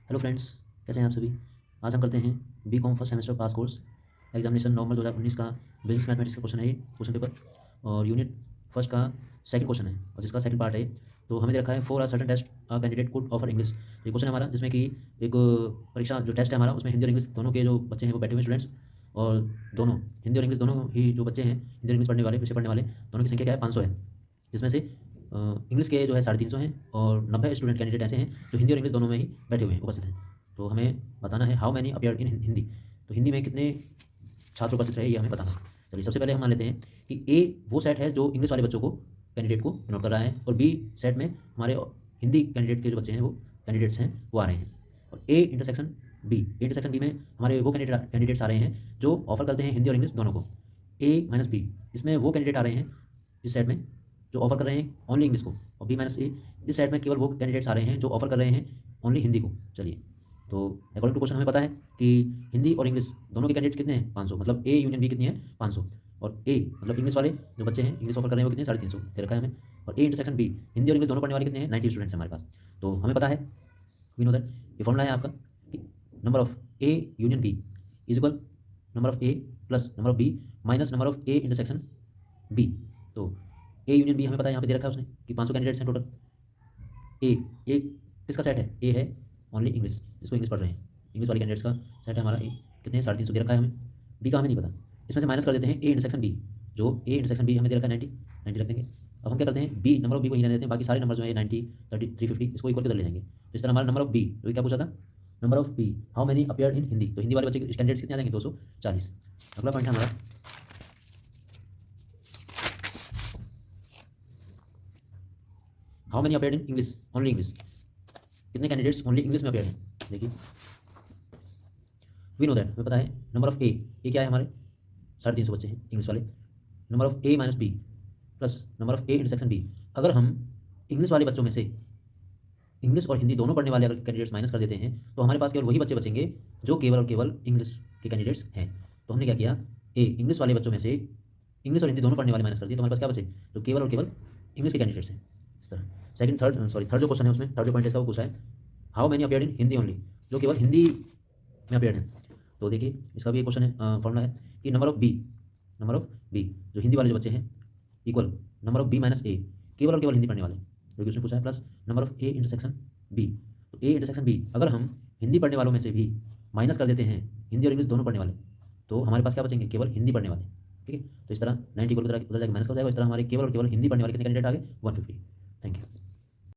Hello friends, कैसे हैं आप सभी। आज हम करते हैं बीकॉम फर्स्ट सेमेस्टर पास कोर्स एग्जामिनेशन नवंबर 2019 का बिजनेस मैथमेटिक्स का क्वेश्चन है ये क्वेश्चन पेपर। और यूनिट फर्स्ट का सेकंड क्वेश्चन है और जिसका सेकंड पार्ट है। तो हमें दे रखा है for a certain test a candidate could offer English. ये क्वेश्चन है हमारा, जिसमें कि एक परीक्षा जो टेस्ट है हमारा, उसमें हिंदी और इंग्लिश दोनों के जो बच्चे हैं वो बैठे हुए स्टूडेंट्स। और दोनों हिंदी और इंग्लिश दोनों ही जो बच्चे हैं, हिंदी और इंग्लिश पढ़ने वाले, विषय पढ़ने वाले, दोनों की संख्या क्या है, 500 है। जिसमें से इंग्लिश के जो है 350 हैं और 90 स्टूडेंट कैंडिडेट ऐसे हैं जो हिंदी और इंग्लिश दोनों में ही बैठे हुए हैं, उपस्थित हैं। तो हमें बताना है how many appear in Hindi. तो हिंदी में कितने छात्र उपस्थित रहे, ये हमें बताना है। चलिए, सबसे पहले हम मान लेते हैं कि ए वो सेट है जो इंग्लिश वाले बच्चों को, कैंडिडेट को नोट कर रहा है, और बी सेट में हमारे हिंदी कैंडिडेट के जो बच्चे हैं, वो कैंडिडेट्स हैं, वो आ रहे हैं। और ए इंटरसेक्शन बी में हमारे वो कैंडिडेट्स आ रहे हैं जो ऑफर करते हैं हिंदी और इंग्लिश दोनों को। ए माइनस बी, इसमें वो कैंडिडेट आ रहे हैं इस सेट में जो ऑफर कर रहे हैं ओनली इंग्लिश को। और बी माइनस ए, इस सेट में केवल वो कैंडिडेट्स आ रहे हैं जो ऑफर कर रहे हैं ओनली हिंदी को। चलिए, तो अकॉर्डिंग टू क्वेश्चन हमें पता है कि हिंदी और इंग्लिश दोनों के कैंडिडेट कितने हैं, 500। मतलब ए यूनियन बी कितनी है, 500। और ए मतलब इंग्लिश वाले जो बच्चे हैं, इंग्लिश ऑफर कर रहे हैं, वो कितने, 350 दे रखा है हमें। और ए इंटरसेक्शन बी, हिंदी और इंग्लिश दोनों पढ़ने वाले कितने हैं, 90 स्टूडेंट्स हैं हमारे पास। तो हमें पता है, वी नो दैट, ये फॉर्मूला है आपका कि number of A union B is equal number of A plus number of B minus number of A intersection B. तो ए यूनियन बी हमें पता है, यहाँ पे दे रखा है उसने कि 500 कैंडिडेट्स हैं टोटल। ए किसका सेट है, ए है ओनली इंग्लिश, जिसको इंग्लिश पढ़ रहे हैं, इंग्लिश वाले कैंडिडेट्स का सेट है हमारा ए। कितने, 350 दे रखा है हमें। बी का हमें नहीं पता, इसमें से माइनस कर देते हैं ए इंटरसेक्शन बी। जो ए इंटरसेक्शन बी हमें दे रखा है 90 रख देंगे। अब हम क्या करते हैं, बी नंबर ऑफ बी को ही रहने देते हैं, बाकी सारे नंबर जो है 90, 30, 350 इसको इक्वल कर ले जाएंगे। तो इस तरह हमारा नंबर ऑफ बी, जो क्या पूछा था, number of B how many appear in Hindi, तो हिंदी वाले बच्चे के कैंडिडेट्स कितने आ जाएंगे, 240। अगला पॉइंट है हमारा, how many appear in English, only English, कितने कैंडिडेट्स ओनली इंग्लिश में अपियर हैं। देखिए, वी नो दैट, हमें पता है नंबर ऑफ ए क्या है हमारे, 350 बच्चे हैं इंग्लिश वाले। Number of A minus B plus number of A intersection B. अगर हम इंग्लिश वाले बच्चों में से इंग्लिश और हिंदी दोनों पढ़ने वाले अगर कैंडिडेट्स माइनस कर देते हैं, तो हमारे पास केवल वही बच्चे बचेंगे जो केवल और केवल इंग्लिश के कैंडिडेट्स हैं। तो हमने क्या किया, ए इंग्लिश वाले बच्चों में से इंग्लिश और हिंदी दोनों पढ़ने वाले माइनस कर दिए, तो हमारे पास क्या बचे, जो केवल और केवल इंग्लिश के कैंडिडेट्स हैं। इस तरह थर्ड जो क्वेश्चन है उसमें, थर्ड जो पॉइंट इसका वो पूछा है, how many appeared in Hindi only, जो केवल हिंदी में अपियर्ड हैं। तो देखिए, इसका भी एक क्वेश्चन है, फॉर्मूला है कि नंबर ऑफ बी जो हिंदी वाले जो बच्चे हैं equal number of B minus A, केवल और केवल हिंदी पढ़ने वाले, जो कि उसने पूछा है, plus number of A intersection B. तो ए इंटरसेक्शन बी अगर हम हिंदी पढ़ने वालों में से भी माइनस कर देते हैं, हिंदी और इंग्लिश दोनों पढ़ने वाले, तो हमारे पास क्या बचेंगे, केवल हिंदी पढ़ने वाले। ठीक है, तो इस तरह 90 को उधर जाकर माइनस हो जाएगा। इस तरह हमारे केवल और केवल हिंदी पढ़ने वाले कितने कैंडिडेट आ गए, 150। Thank you.